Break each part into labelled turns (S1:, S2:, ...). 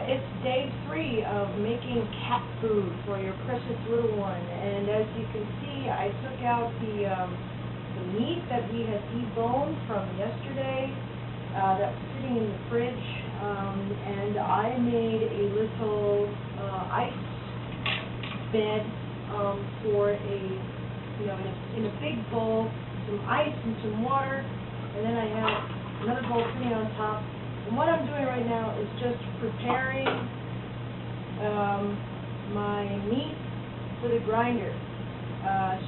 S1: it's day 3 of making cat food for your precious little one, and as you can see, I took out the meat that we had deboned from yesterday that was sitting in the fridge, and I made a little ice bed for in a big bowl, some ice and some water, and then I have another bowl sitting on top. And what I'm doing right now is just preparing my meat for the grinder.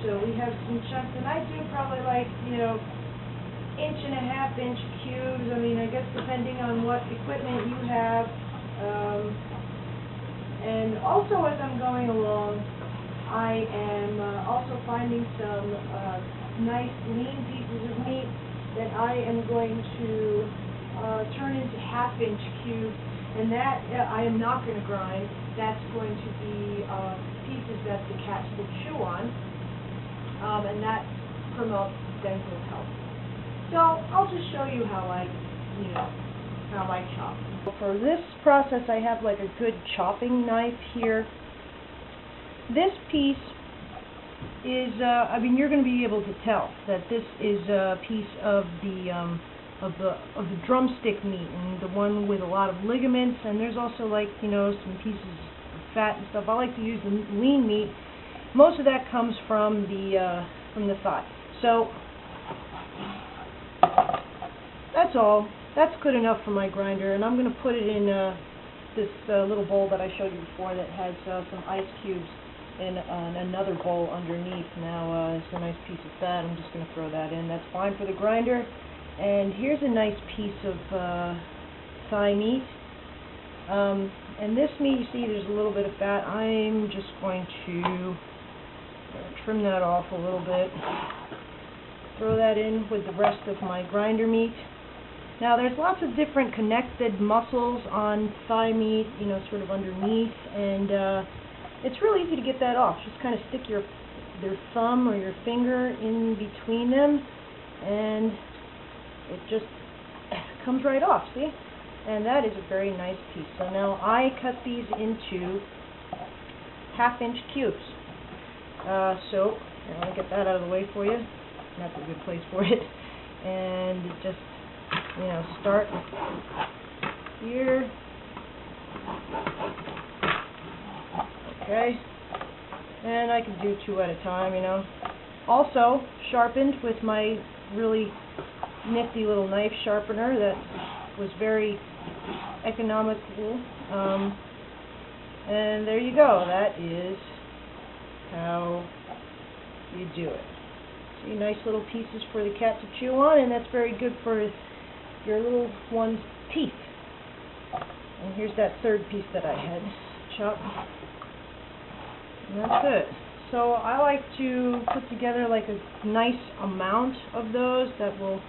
S1: So we have some chunks, and I do probably like, 1.5 inch cubes. I mean, I guess depending on what equipment you have. And also as I'm going along, I am also finding some nice lean pieces of meat that I am going to turn into 1/2 inch cubes, and that I am not going to grind. That's going to be pieces that the cats will chew on, and that promotes dental health. So I'll just show you how I chop. For this process, I have like a good chopping knife here. This piece is, you're going to be able to tell that this is a piece of the drumstick meat, and the one with a lot of ligaments, and there's also like, some pieces of fat and stuff. I like to use the lean meat. Most of that comes from the thigh. So that's all. That's good enough for my grinder, and I'm going to put it in this little bowl that I showed you before that has some ice cubes in another bowl underneath. Now it's a nice piece of fat. I'm just going to throw that in. That's fine for the grinder. And here's a nice piece of thigh meat. And this meat, you see there's a little bit of fat. I'm just going to trim that off a little bit. Throw that in with the rest of my grinder meat. Now there's lots of different connected muscles on thigh meat, sort of underneath, and it's really easy to get that off. Just kind of stick your thumb or your finger in between them, and it just comes right off, see? And that is a very nice piece. So now I cut these into 1/2 inch cubes. So let me get that out of the way for you. That's a good place for it. And just, start here. Okay. And I can do 2 at a time, Also sharpened with my really nifty little knife sharpener that was very economical. And there you go. That is how you do it. See, nice little pieces for the cat to chew on, and that's very good for your little one's teeth. And here's that third piece that I had chopped. And that's it. So I like to put together like a nice amount of those that will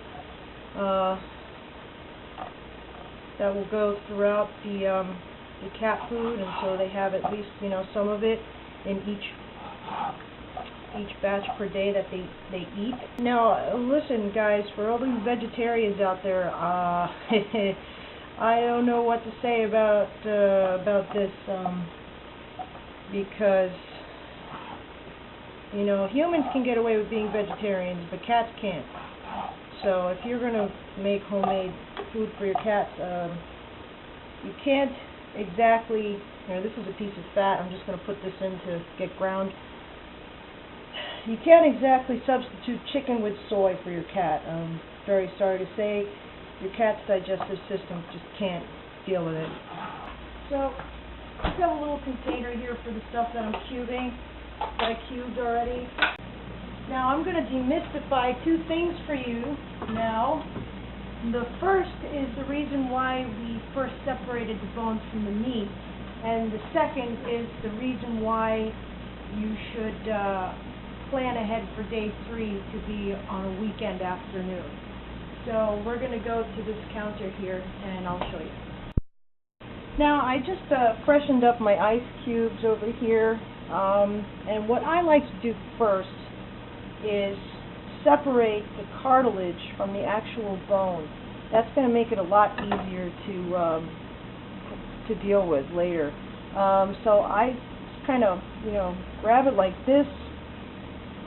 S1: go throughout the cat food, and so they have at least some of it in each batch per day that they eat. Now listen, guys, for all these vegetarians out there, I don't know what to say about this, because humans can get away with being vegetarians, but cats can't. So if you're going to make homemade food for your cats, you can't exactly, this is a piece of fat, I'm just going to put this in to get ground. You can't exactly substitute chicken with soy for your cat. I'm very sorry to say, your cat's digestive system just can't deal with it. So I've got a little container here for the stuff that I'm cubing, that I cubed already. Now I'm going to demystify 2 things for you now. The first is the reason why we first separated the bones from the meat, and the second is the reason why you should plan ahead for day 3 to be on a weekend afternoon. So we're going to go to this counter here, and I'll show you. Now I just freshened up my ice cubes over here, and what I like to do first is separate the cartilage from the actual bone. That's going to make it a lot easier to to deal with later. So I kind of, grab it like this,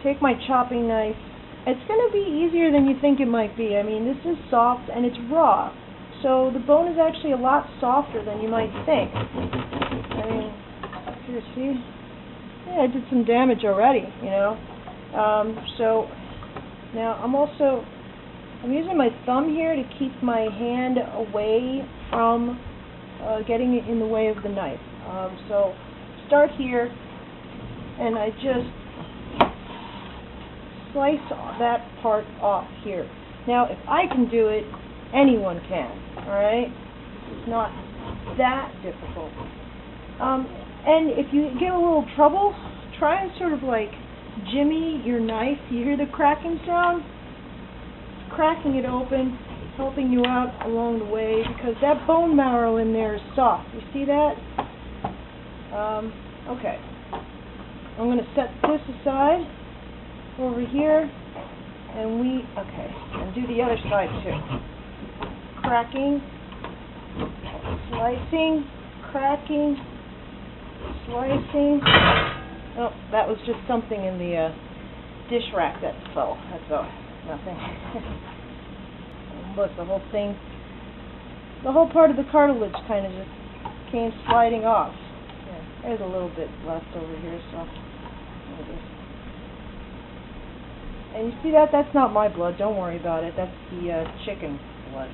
S1: take my chopping knife. It's going to be easier than you think it might be. I mean, this is soft and it's raw. So the bone is actually a lot softer than you might think. I mean, here, see? Yeah, I did some damage already, So now I'm using my thumb here to keep my hand away from getting it in the way of the knife. So start here, and I just slice that part off here. Now, if I can do it, anyone can, alright? It's not that difficult. And if you get a little trouble, try and sort of like jimmy your knife. You hear the cracking sound? Cracking it open, helping you out along the way, because that bone marrow in there is soft. You see that? Okay. I'm going to set this aside over here, and and do the other side too. Cracking, slicing, cracking, slicing. Oh, that was just something in the dish rack that fell. That's all. Nothing. Look, the whole thing, the whole part of the cartilage kind of just came sliding off. Yeah, there's a little bit left over here, so. And you see that? That's not my blood. Don't worry about it. That's the chicken blood.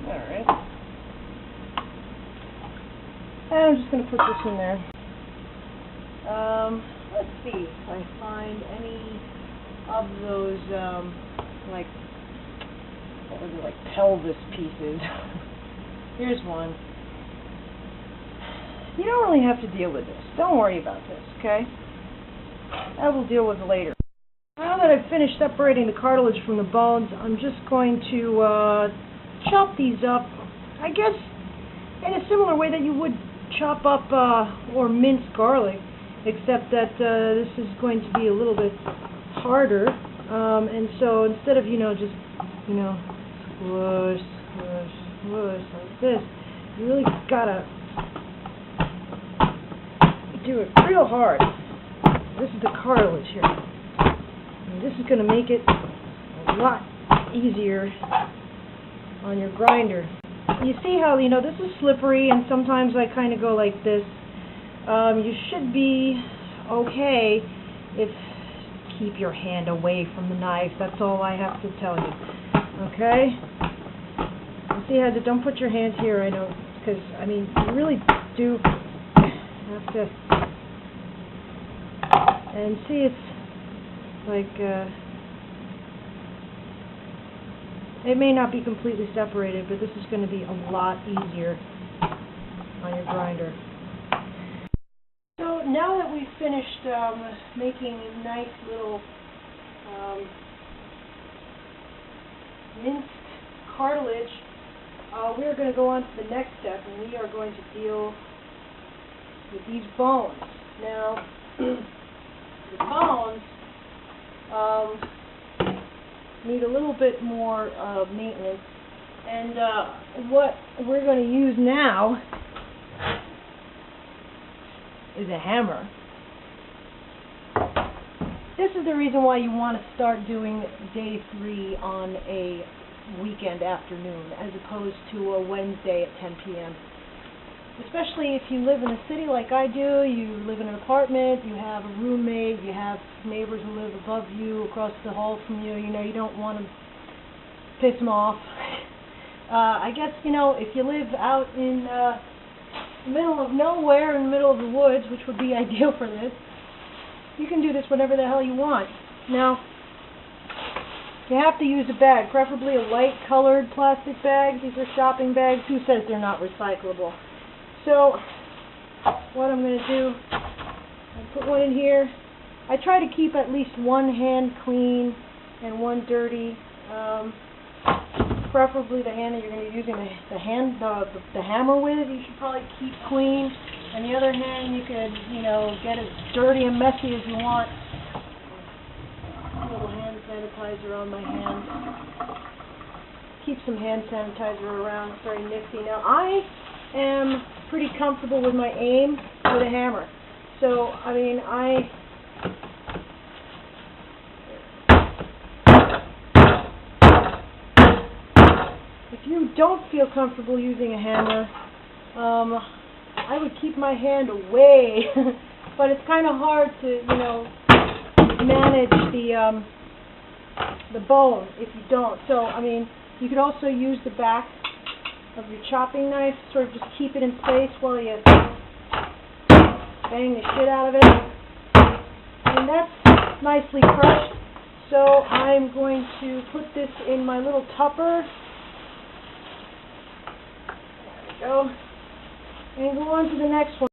S1: Alright. And I'm just going to put this in there. Let's see if I find any of those, what was it, like pelvis pieces. Here's one. You don't really have to deal with this. Don't worry about this, okay? That we'll deal with later. Now that I've finished separating the cartilage from the bones, I'm just going to chop these up, I guess, in a similar way that you would chop up or mince garlic, except that this is going to be a little bit harder. And so instead of, just, swoosh, swoosh, swoosh, like this, you really gotta do it real hard. This is the cartilage here. And this is going to make it a lot easier on your grinder. You see how, this is slippery, and sometimes I kind of go like this. You should be okay if keep your hand away from the knife. That's all I have to tell you. Okay? You see how, don't put your hands here, I know, because, you really do have to, and see, it's like, it may not be completely separated, but this is going to be a lot easier on your grinder. So now that we've finished making nice little minced cartilage, we're going to go on to the next step, and we are going to deal with these bones. Now, the bones need a little bit more maintenance, and what we're going to use now is a hammer. This is the reason why you want to start doing day 3 on a weekend afternoon as opposed to a Wednesday at 10 p.m. Especially if you live in a city like I do, you live in an apartment, you have a roommate, you have neighbors who live above you, across the hall from you, you don't want to piss them off. I guess, if you live out in the middle of nowhere, in the middle of the woods, which would be ideal for this, you can do this whatever the hell you want. Now, you have to use a bag, preferably a light-colored plastic bag. These are shopping bags. Who says they're not recyclable? So, what I'm going to do, I'll put one in here. I try to keep at least one hand clean and one dirty. Preferably the hand that you're going to be using the hammer with, you should probably keep clean. And the other hand, you could, get as dirty and messy as you want. A little hand sanitizer. sanitizer on my hands. Keep some hand sanitizer around. It's very nifty. Now, I am pretty comfortable with my aim with a hammer. So, I mean, if you don't feel comfortable using a hammer, I would keep my hand away. But it's kind of hard to, you know, manage the bone if you don't. So, I mean, you could also use the back of your chopping knife, sort of just keep it in place while you bang the shit out of it. And that's nicely crushed. So I'm going to put this in my little tupper. There we go. And go on to the next one.